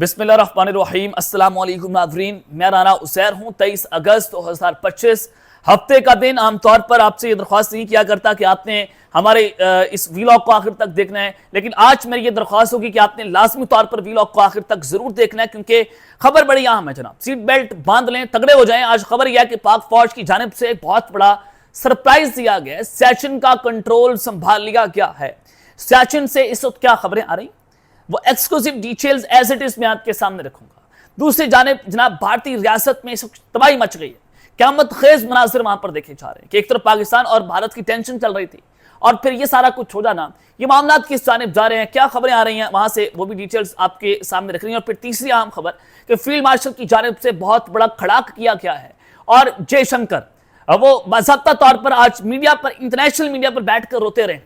बिस्मिल्लाहिर्रहमानिर्रहीम अस्सलाम वालेकुम नाज़रीन, मैं राना उज़ैर हूँ। 23 अगस्त 2025 हफ्ते का दिन। आमतौर पर आपसे ये दरख्वास्त नहीं किया करता कि आपने हमारे इस वीलॉग को आखिर तक देखना है, लेकिन आज मेरी ये दरख्वास्त होगी कि आपने लाजमी तौर पर वीलॉग को आखिर तक जरूर देखना है, क्योंकि खबर बड़ी अहम है जनाब। सीट बेल्ट बांध लें, तगड़े हो जाएं। आज खबर यह है कि पाक फौज की जानिब से एक बहुत बड़ा सरप्राइज दिया गया है। सियाचिन का कंट्रोल संभाल लिया गया है। सियाचिन से इस वक्त क्या खबरें आ रही, वो exclusive details as it is मैं आपके सामने रखूंगा। दूसरी जानिब जनाब भारतीय रियासत में इस वक्त तबाही मच गई है। क़यामत खेज मनाजिर वहां पर देखे जा रहे हैं कि एक तरफ पाकिस्तान और भारत की टेंशन चल रही थी और फिर ये सारा कुछ हो जाना, ये मामला किस जानिब जा रहे हैं, क्या खबरें आ रही हैं वहां से, वो भी डिटेल्स आपके सामने रख रही हैं। और फिर तीसरी अहम खबर कि फील्ड मार्शल की जानिब से बहुत बड़ा खड़ाक किया गया है और जयशंकर वो बाज़ाब्ता तौर पर आज मीडिया पर, इंटरनेशनल मीडिया पर बैठकर रोते रहे।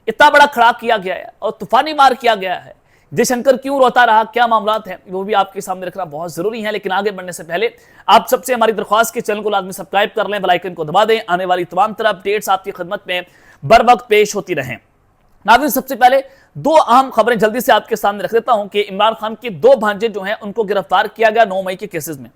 इतना बड़ा खड़ाक किया गया है और तूफानी मार किया गया है। जयशंकर क्यों रोता रहा, क्या मामलात हैं, वो भी आपके सामने रखना बहुत जरूरी है। लेकिन आगे बढ़ने से पहले आप सबसे हमारी दरख्वास्त के चैनल को लाजमी सब्सक्राइब कर लें, बेल आइकन को दबा दें। आने वाली तमाम तरह अपडेट्स आपकी खिदमत में बर वक्त पेश होती रहें। नाज़रीन, सबसे पहले दो अहम खबरें जल्दी से आपके सामने रख देता हूं कि इमरान खान के दो भांजे जो हैं उनको गिरफ्तार किया गया 9 मई के केसेस में।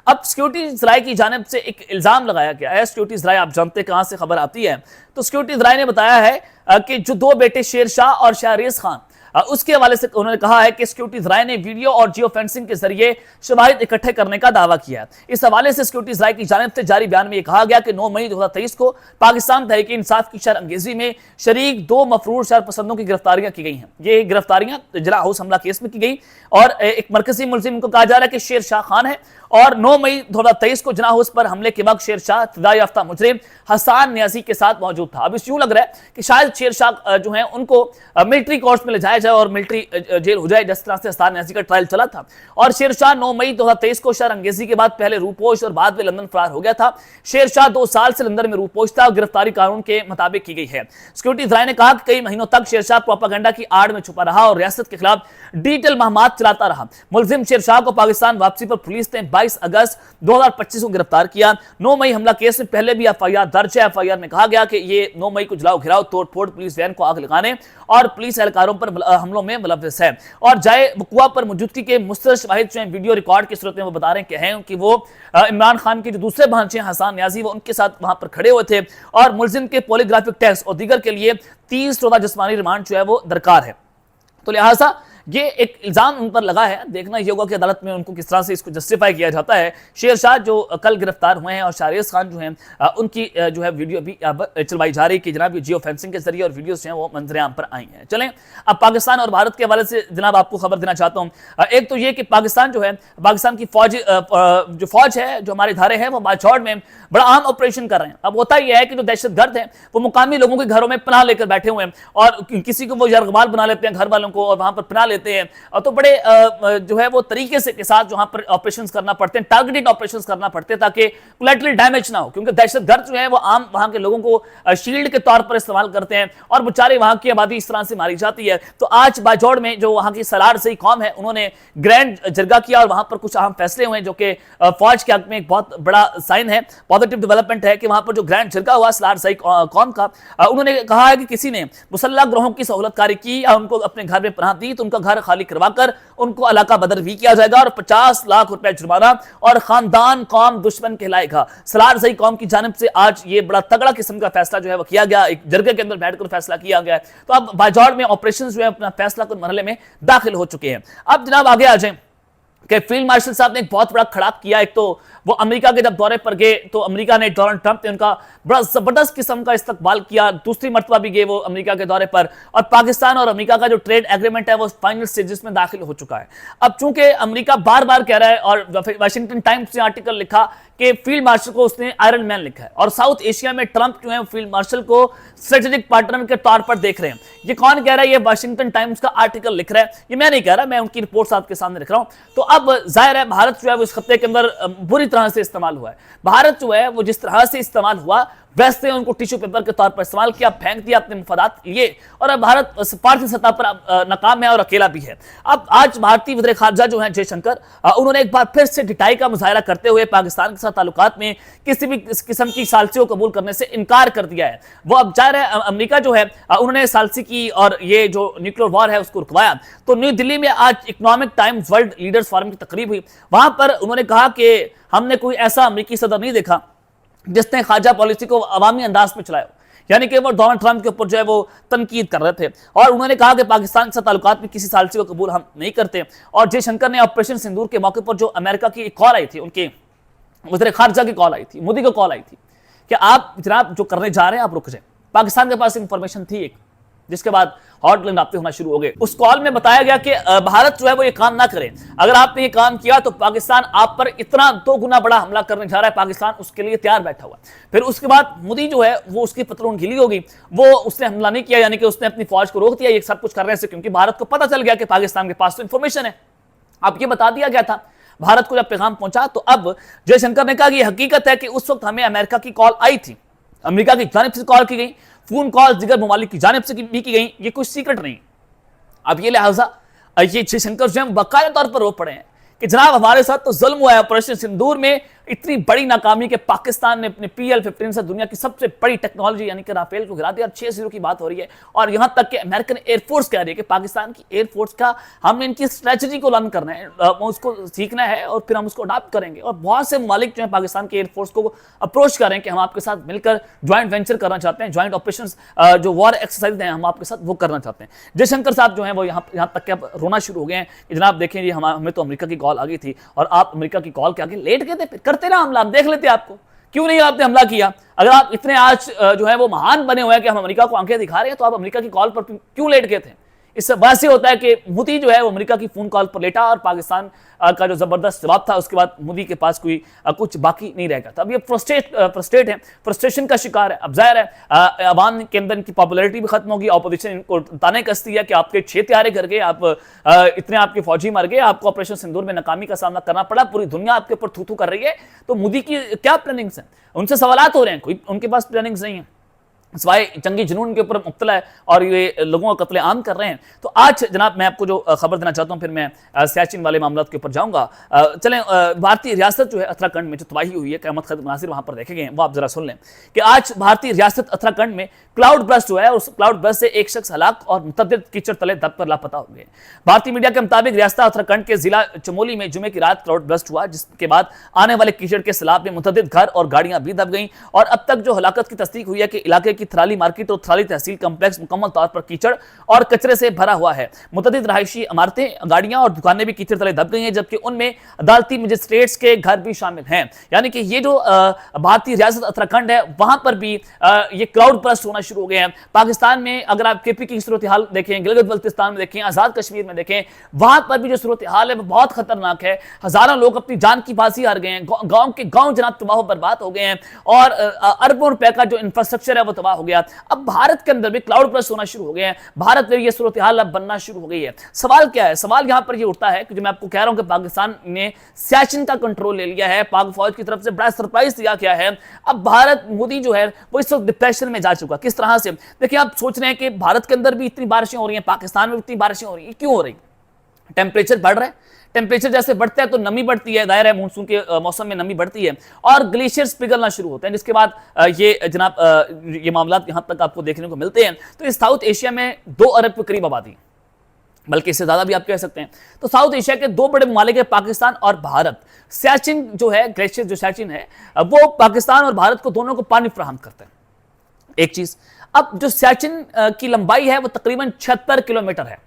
अब सिक्योरिटी जराये की जानिब से एक इल्जाम लगाया गया है। सिक्योरिटी जराये आप जानते हैं कहां से खबर आती है, तो सिक्योरिटी जराये ने बताया है कि जो दो बेटे शेर शाह और शाहरेज खान, उसके हवाले से उन्होंने कहा है कि सिक्योरिटी जराये ने वीडियो और जियो फेंसिंग के जरिए शवाहिद इकट्ठे करने का दावा किया है। इस हवाले से सिक्योरिटी जराये की जानिब से जारी बयान में यह कहा गया कि 9 मई 2023 को पाकिस्तान तहरीक इंसाफ की शर अंगेजी में शरीक 2 मफरूर शर पसंदों की गिरफ्तारियां की गई हैं। ये गिरफ्तारियां जिला हाउस हमला केस में की गई और एक मरकजी मुलजिम को कहा जा रहा है कि शेर शाह खान है और 9 मई 2023 को जिना हाउस पर हमले के वक्त शेर शाह इब्तिदा याफ्ता मुजरिम हसन न्याजी के साथ मौजूद था। अब इस यूं लग रहा है कि शायद शेर शाह जो है उनको मिलिट्री कोर्ट्स में ले जाया जाए और मिलिट्री जेल हो जाए, जिस तरह से हसन न्याजी का ट्रायल चला था। और शेर शाह 9 मई 2023 को शर अंगेजी के बाद पहले रूपोश और बाद में लंदन फरार हो गया था। शेर शाह 2 साल से लंदन में रूपोश था। गिरफ्तारी कानून के मुताबिक की गई है। सिक्योरिटी जराये ने कहा कि कई महीनों तक शेर शाह प्रोपेगेंडा की आड़ में छुपा रहा और रियासत के खिलाफ डिजिटल मुहिमात चलाता रहा। मुलजिम शेर शाह को पाकिस्तान वापसी पर पुलिस ने 22 अगस्त 2025 को गिरफ्तार किया। 9 मई हमला केस में पहले भी एफआईआर दर्ज है। एफआईआर में कहा गया कि ये 9 मई को जलाओ घिराव तोड़फोड़, पुलिस वैन को आग लगाने और पुलिस एहलकारों पर हमलों में मुलव्वस है। और जाए वकुआ पर मौजूदगी के मुस्तरद शवाहिद जो वीडियो रिकॉर्ड की सूरत में वो बता रहे हैं कि वो इमरान खान के जो दूसरे भांजे हसन न्याजी वो उनके साथ वहां पर खड़े हुए थे और मुलजिम के पॉलीग्राफिक टेस्ट और दीगर के लिए 30 रोजा जिस्मानी रिमांड जो है वो दरकार है। तो लिहाजा ये एक इल्जाम उन पर लगा है। देखना ये होगा कि अदालत में उनको किस तरह से इसको जस्टिफाई किया जाता है। शेर शाह जो कल गिरफ्तार हुए हैं और शाहरेज खान जो हैं उनकी जो है वीडियो भी अब चलवाई जा रही है कि जनाब ये जियो फेंसिंग के जरिए और वीडियोस जो हैं वो मंजरेआम पर आई हैं। चलें अब पाकिस्तान और भारत के हवाले से जनाब आपको खबर देना चाहता हूँ। एक तो ये कि पाकिस्तान जो है, पाकिस्तान की जो फौज है, जो हमारे धारे हैं, वो बाचौड़ में बड़ा अहम ऑपरेशन कर रहे हैं। अब होता यह है कि जो दहशतगर्द हैं वो मुकामी लोगों के घरों में पनाह लेकर बैठे हुए हैं और किसी को वो यरगमाल बना लेते हैं घर वालों को और वहां पर पनाह लेते हैं। और तो बड़े जो है वो तरीके से के साथ वहां पर ऑपरेशंस करना पड़ते हैं, टारगेटेड ऑपरेशंस करना पड़ते हैं ताकि कोलैटरल डैमेज ना हो, क्योंकि दहशतगर्द जो है वो आम वहां के लोगों को शील्ड के तौर पर इस्तेमाल करते हैं और बेचारे वहां की आबादी इस तरह से मारी जाती है। तो आज बाजौड़ में जो वहां की सलार सही कौम है उन्होंने ग्रैंड जरगा किया और वहां पर कुछ अहम फैसले हुए जो कि फौज के हक में एक बहुत बड़ा साइन है, पॉजिटिव डेवलपमेंट है कि वहां पर जो ग्रैंड जरगा हुआ सलार सही कौम का, उन्होंने कहा है कि किसी ने मुसल्लह ग्रोहों की सहूलतकारी की या उनको अपने घर में पनाह दी तो उनका घर खाली करवाकर उनको इलाका बदर भी किया जाएगा और 50 लाख रुपए जुर्माना और खानदान कौम दुश्मन कहलाएगा। सलार सही कौम की जानिब से आज ये बड़ा तगड़ा किस्म का फैसला जो है वो किया गया, एक जरगे के अंदर बैठकर फैसला किया गया है। तो अब बाजौड़ में ऑपरेशन जो है अपना फैसला कुछ मरहले में दाखिल हो चुके हैं। अब जनाब आगे आ जाए कि फील्ड मार्शल साहब ने एक बहुत बड़ा खड़ाक किया। एक तो वो अमेरिका के जब दौरे पर गए तो अमेरिका ने, डोनाल्ड ट्रंप ने उनका बड़ा जबरदस्त किस्म का इस्तकबाल किया। दूसरी मरतबा भी गए वो अमेरिका के दौरे पर और पाकिस्तान और अमेरिका का जो ट्रेड एग्रीमेंट है वो फाइनल स्टेजेस में दाखिल हो चुका है। अब चूंकि अमेरिका बार बार कह रहा है और वाशिंगटन टाइम्स ने आर्टिकल लिखा कि फील्ड मार्शल को उसने आयरन मैन लिखा है और साउथ एशिया में ट्रंप जो है फील्ड मार्शल को स्ट्रेटेजिक पार्टनर के तौर पर देख रहे हैं। ये कौन कह रहा है? ये वाशिंगटन टाइम्स का आर्टिकल लिख रहा है, ये मैं नहीं कह रहा, मैं उनकी रिपोर्ट्स आपके सामने लिख रहा हूं। तो अब जाहिर है भारत जो है वो इस खत्ते के अंदर बुरी तरह से इस्तेमाल हुआ है। भारत जो है वो जिस तरह से इस्तेमाल हुआ वैसे उनको टिश्यू पेपर के तौर पर इस्तेमाल किया, फेंक दिया, अपने मफादात लिए, और अब भारत भारतीय सतह पर नाकाम है और अकेला भी है। अब आज भारतीय वज़ीर खारजा जो है जयशंकर, उन्होंने एक बार फिर से ढिठाई का मुजाहरा करते हुए पाकिस्तान के साथ ताल्लुकात में किसी भी किस्म की सालसी को कबूल करने से इनकार कर दिया है। वो अब जा रहे हैं, अमेरिका जो है उन्होंने सालसी की और ये जो न्यूक्लियर वॉर है उसको रुकवाया। तो न्यू दिल्ली में आज economic times world leaders forum की तकरीब हुई, वहां पर उन्होंने कहा कि हमने कोई ऐसा अमेरिकी सदर नहीं देखा जिसने खारजा पॉलिसी को अवामी अंदाज में चलाया, यानी कि वो डोनाल्ड ट्रंप के ऊपर जो है वो तनकीद कर रहे थे। और उन्होंने कहा कि पाकिस्तान के साथ ताल्लुकात में किसी सालसी को कबूल हम नहीं करते। और जयशंकर ने ऑपरेशन सिंदूर के मौके पर जो अमेरिका की एक कॉल आई थी, उनके वज़ीर खारजा की कॉल आई थी, मोदी को कॉल आई थी कि आप जनाब जो करने जा रहे हैं आप रुक जाए। पाकिस्तान के पास इंफॉर्मेशन थी एक, जिसके बाद हॉटलाइन राब्ते होना शुरू हो गए। उस कॉल में बताया गया कि भारत जो है वो ये काम ना करे, अगर आपने ये काम किया तो पाकिस्तान आप पर इतना 2 गुना बड़ा हमला करने जा रहा है, पाकिस्तान उसके लिए तैयार बैठा हुआ। फिर उसके बाद मोदी जो है वो उसकी पतलून ढीली होगी, वो उसने हमला नहीं किया, यानी कि उसने अपनी फौज को रोक दिया ये सब कुछ करने से, क्योंकि भारत को पता चल गया कि पाकिस्तान के पास तो इंफॉर्मेशन है। अब ये बता दिया गया था भारत को जब पैगाम पहुंचा, तो अब जयशंकर ने कहा कि हकीकत है कि उस वक्त हमें अमेरिका की कॉल आई थी, अमेरिका की जानिब से कॉल की गई, फोन कॉल दिगर ममालिक की जानिब से भी की गई, ये कुछ सीक्रेट नहीं। अब ये लिहाजा ये जयशंकर जो है बाकायदा तौर पर रो पड़े हैं कि जनाब हमारे साथ तो जुल्म हुआ है। ऑपरेशन सिंदूर में इतनी बड़ी नाकामी कि पाकिस्तान ने अपने PL-15 से दुनिया की सबसे बड़ी टेक्नोलॉजी यानी कि राफेल को गिरा दिया। 6-0 की बात हो रही है, और यहां तक कि अमेरिकन एयरफोर्स कह रही है कि पाकिस्तान की एयरफोर्स का हमने इनकी स्ट्रेटजी को लर्न करना है, उसको सीखना है और फिर हम उसको अडॉप्ट करेंगे। और बहुत से ममालिक जो है पाकिस्तान के एयरफोर्स को अप्रोच कर रहे हैं कि हम आपके साथ मिलकर ज्वाइंट वेंचर करना चाहते हैं, ज्वाइंट ऑपरेशन जो वॉर एक्सरसाइज हैं हम आपके साथ वो करना चाहते हैं। जयशंकर साहब जो है वो यहाँ तक के रोना शुरू हो गए हैं कि जनाब देखें ये हमें तो अमेरिका की कॉल आ गई थी और आप अमेरिका की कॉल के आगे लेट गए थे, फिर करते ना हमला, हम देख लेते आपको, क्यों नहीं आपने हमला किया? अगर आप इतने आज जो है वो महान बने हुए हैं कि हम अमेरिका को आंखें दिखा रहे हैं, तो आप अमेरिका की कॉल पर क्यों लेट गए थे? इससे बस ये होता है कि मोदी जो है वो अमेरिका की फोन कॉल पर लेटा और पाकिस्तान का जो जबरदस्त जवाब था उसके बाद मोदी के पास कोई कुछ बाकी नहीं रहेगा। तो अब ये फ्रस्ट्रेट है, फ्रस्ट्रेशन का शिकार है। अब जाहिर है अवाम के अंदर इनकी पॉपुलैरिटी भी खत्म होगी, ऑपोजिशन इनको ताने कसती है कि आपके 6 त्यारे कर गए, आप इतने आपके फौजी मर गए, आपको ऑपरेशन सिंदूर में नाकामी का सामना करना पड़ा, पूरी दुनिया आपके ऊपर थू थू कर रही है। तो मोदी की क्या प्लानिंग्स हैं? उनसे सवालात हो रहे हैं, कोई उनके पास प्लानिंग्स नहीं है, सिवाय जंगी जुनून के ऊपर मुब्तला है और ये लोगों का कत्ले आम कर रहे हैं। तो आज जनाब मैं आपको जो खबर देना चाहता हूं, फिर मैं सियाचिन वाले मामलों के ऊपर जाऊंगा। चलें, भारतीय रियासत जो है उत्तराखंड में जो तबाही हुई है, क़यामत खत मनासिर वहां पर देखे गए हैं, वो आप जरा सुन लें कि आज भारतीय रियासत उत्तराखंड में क्लाउड बर्स्ट हुआ है और उस क्लाउड बर्स्ट से एक शख्स हलाक और मुतअद्दिद कीचड़ तले दब कर लापता हो गए। भारतीय मीडिया के मुताबिक रियासत उत्तराखंड के जिला चमोली में जुमे की रात क्लाउड बर्स्ट हुआ, जिसके बाद आने वाले कीचड़ के सैलाब में मुतअद्दिद घर और गाड़ियां भी दब गईं। और अब तक जो हलाकत की तस्दीक हुई है कि इलाके की थराली मार्केट और थराली तहसील कम्प्लेक्स मुकम्मल तौर पर कीचड़ और कचरे से भरा हुआ है। मुतअद्दिद रहायशी इमारतें, गाड़ियां और दुकानें भी कीचड़ तले दब गई हैं, जबकि उनमें अदालती मजिस्ट्रेट्स के घर भी शामिल हैं। यानी कि ये जो भारतीय रियासत उत्तराखंड है वहां पर भी ये क्लाउड बर्स्ट होना शुरू हो गए हैं। पाकिस्तान में अगर आप KP की सूरत हाल देखें, गिलगित बल्तिस्तान में देखें, आजाद कश्मीर में देखें, वहां पर भी जो सूरत हाल है वो बहुत खतरनाक है। हजारों लोग अपनी जान की बाजी हार गए हैं, गांव के गांव जनाब तबाह बर्बाद हो गए हैं और अरबों रुपए का जो इंफ्रास्ट्रक्चर है वो तबाह हो गया। अब भारत के अंदर भी क्लाउड बर्स्ट होना शुरू हो गए हैं, भारत में ये सूरत हाल अब बनना शुरू हो गई है। सवाल क्या है? सवाल यहां पर ये उठता है कि जो मैं आपको कह रहा हूं कि पाकिस्तान ने सियाचिन का कंट्रोल ले लिया है, पाक फौज की तरफ से बड़ा सरप्राइज दिया गया है। अब भारत, मोदी जो है वो इस वक्त डिप्रेशन में जा चुका। किस तरह से? देखिए, आप सोच रहे हैं कि भारत के अंदर भी इतनी बारिशें हो रही हैं, पाकिस्तान में इतनी बारिशें हो रही हैं, क्यों हो रही? टेम्परेचर बढ़ रहा है, टेम्परेचर जैसे बढ़ता है तो नमी बढ़ती है, दायरा है मानसून के मौसम में नमी बढ़ती है और ग्लेशियर्स पिघलना शुरू होते हैं, जिसके बाद ये जनाब ये मामला यहां तक आपको देखने को मिलते हैं। तो इस साउथ एशिया में 2 अरब के करीब आबादी, बल्कि इससे ज्यादा भी आप कह सकते हैं। तो साउथ एशिया के 2 बड़े ममालिक है, पाकिस्तान और भारत। सियाचिन जो है, ग्लेशियर जो सियाचिन है, वो पाकिस्तान और भारत को दोनों को पानी फराहम करता है। एक चीज, अब जो सियाचिन की लंबाई है वो तकरीबन 76 किलोमीटर है,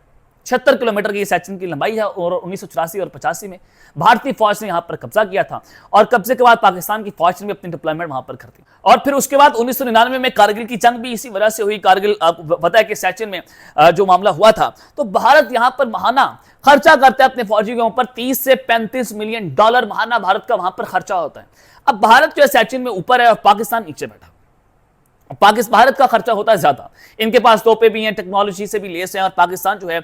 76 किलोमीटर की सियाचिन की लंबाई है। और 1984 और 85 में भारतीय फौज ने यहां पर कब्जा किया था और कब्जे के बाद पाकिस्तान की फौज ने भी अपनी डिप्लॉयमेंट वहां पर कर दी। और फिर उसके बाद 1999 में कारगिल की जंग भी इसी वजह से हुई। कारगिल, आपको पता है कि सियाचिन में जो मामला हुआ था, तो भारत यहां पर महाना खर्चा करता है अपने फौजियों के ऊपर। 30 से 35 मिलियन डॉलर महाना भारत का वहां पर खर्चा होता है। अब भारत जो है सियाचिन में ऊपर है और पाकिस्तान नीचे बैठा। भारत का खर्चा होता है ज्यादा, इनके पास तोपे भी हैं, टेक्नोलॉजी से भी लेस हैं, और पाकिस्तान जो है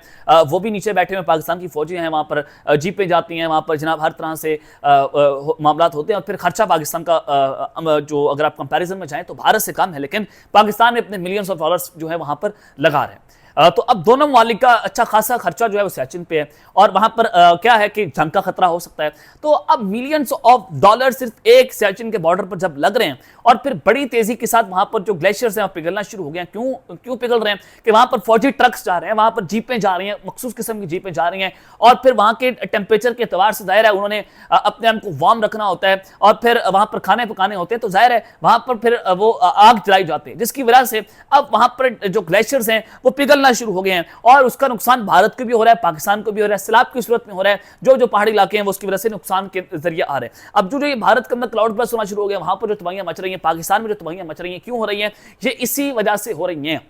वो भी नीचे बैठे हुए, पाकिस्तान की फौजी हैं वहां पर, जीपें जाती हैं वहां पर, जनाब हर तरह से मामला होते हैं, और फिर खर्चा पाकिस्तान का जो अगर आप कंपैरिजन में जाएं तो भारत से कम है, लेकिन पाकिस्तान में अपने मिलियंस ऑफ डॉलर्स जो है वहां पर लगा रहे हैं। तो अब दोनों ममालिक का अच्छा खासा खर्चा जो है वो सियाचिन पे है, और वहां पर क्या है कि जंग का खतरा हो सकता है। तो अब मिलियंस ऑफ डॉलर सिर्फ एक सियाचिन के बॉर्डर पर जब लग रहे हैं, और फिर बड़ी तेजी के साथ वहां पर जो ग्लेशियर्स हैं पिघलना शुरू हो गए हैं। क्यों पिघल रहे हैं कि वहां पर फौजी ट्रक्स जा रहे हैं, वहां पर जीपें जा रही हैं, मखसूस किस्म की जीपें जा रही हैं, और फिर वहां के टेम्परेचर के एतबार से जाहिर है उन्होंने अपने आप को वार्म रखना होता है, और फिर वहां पर खाने पकाने होते हैं, तो जाहिर है वहां पर फिर वो आग जलाई जाती है, जिसकी वजह से अब वहां पर जो ग्लेशियर्स हैं वो पिघलना शुरू हो गए हैं, और उसका नुकसान भारत को भी हो रहा है, पाकिस्तान को भी हो रहा है, सैलाब की सूरत में हो रहा है, जो पहाड़ी इलाके हैं वो उसकी वजह से नुकसान के जरिए आ रहे हैं। अब जो ये भारत के अंदर क्लाउड बर्स्ट होना शुरू हो गया, वहां पर जो तबाहियां मच रही हैं, पाकिस्तान में जो तबाहियां मच रही हैं, क्यों हो रही हैं? ये इसी वजह से हो रही हैं।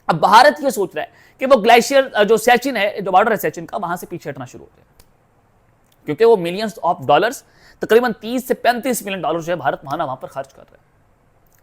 अब भारत ये सोच रहा है कि वो ग्लेशियर जो सियाचिन है, जो बॉर्डर है सियाचिन का, वहां से पीछे हटना शुरू हो जाए, क्योंकि वो मिलियंस ऑफ डॉलर्स, तकरीबन 30 से 35 मिलियन डॉलर जो है भारत वहां पर खर्च कर रहा है,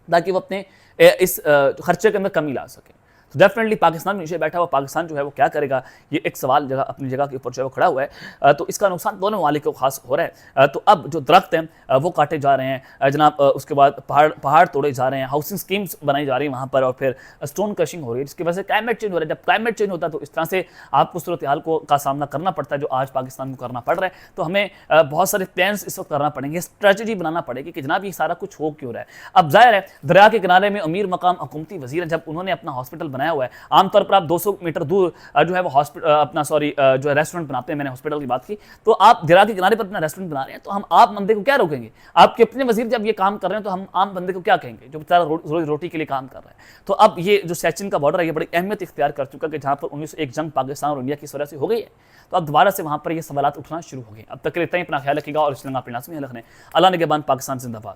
ताकि वो अपने इस खर्चे के अंदर कमी ला सके। तो डेफिनेटली पाकिस्तान नीचे बैठा हुआ, पाकिस्तान जो है वो क्या करेगा, ये एक सवाल जगह अपनी जगह के ऊपर जो है वो खड़ा हुआ है। तो इसका नुकसान दोनों ममालिक को खास हो रहा है। तो अब जो दरख्त हैं वो काटे जा रहे हैं जनाब, उसके बाद पहाड़ तोड़े जा रहे हैं, हाउसिंग स्कीम्स बनाई जा रही हैं वहाँ पर, और फिर स्टोन क्रशिंग हो रही है, जिसकी वजह से क्लाइमेट चेंज हो रहा है। जब क्लाइमेट चेंज होता है तो इस तरह से आपको सूरत हाल का सामना करना पड़ता है, जो आज पाकिस्तान को करना पड़ रहा है। तो हमें बहुत सारे प्लान्स इस वक्त करना पड़ेंगे, स्ट्रेटजी बनाना पड़ेगी कि जनाब ये सारा कुछ हो क्यों रहा है। अब जाहिर है दरिया के किनारे में अमीर मकाम हुकूमती वजीर है, जब उन्होंने अपना हॉस्पिटल बनाया हुआ है, आमतौर पर आप 200 मीटर दूर जो है वो हॉस्पिटल अपना जो है रेस्टोरेंट बनाते हैं, मैंने हॉस्पिटल की बात की, तो आप दरिया के किनारे पर अपना रेस्टोरेंट बना रहे हैं, तो हम आप बंदे को क्या रोकेंगे? आपके अपने वजीर जब ये काम कर रहे हैं तो हम आम बंदे को क्या कहेंगे जो बेचारा रोटी के लिए काम कर रहा है? तो अब ये जो सियाचिन का बॉर्डर है ये बड़ी अहमियत इख्तियार कर चुका है, जहां पर 1901 जंग पाकिस्तान और इंडिया की वजह से हो गई है, तो अब दोबारा से वहां पर ये सवाल उठना शुरू हो गए। अब तक इतना ही, अपना ख्याल रखिएगा और इस अपने लाजमी रखने। अल्लाह निगहबान, पाकिस्तान जिंदाबाद।